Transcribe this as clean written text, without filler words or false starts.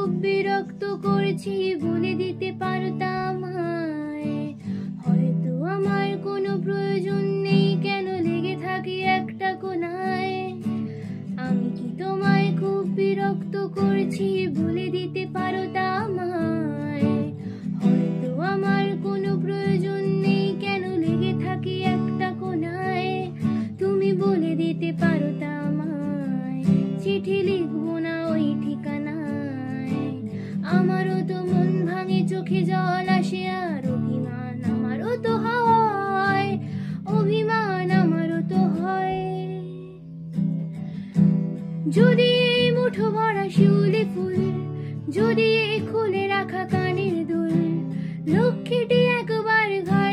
খুব বিরক্ত করেছি, বলে দিতে পারতাম আমায়। হয়তো আমার কোনো প্রয়োজন নেই, কেন লেগে থাকি একটা কোনায়। আমি কি তোমায় খুব বিরক্ত করেছি, বলে দিতে পারতাম আমায়। হয়তো আমার কোনো প্রয়োজন নেই, কেন লেগে থাকি একটা কোনায়। তুমি বলে দিতে পারতাম আমায়, চিঠি লিখবো না ওই ঠিকানায়। আমারও তো মন ভাঙে, চোখে জল আসে, আর অভিমান আমারও তো হয়, অভিমান আমারও তো হয়। যদি এই মুঠো ভরা শিউলি ফুল, যদি এই খুলে রাখা কানের দুল, লক্ষ্মীটি একবার ঘর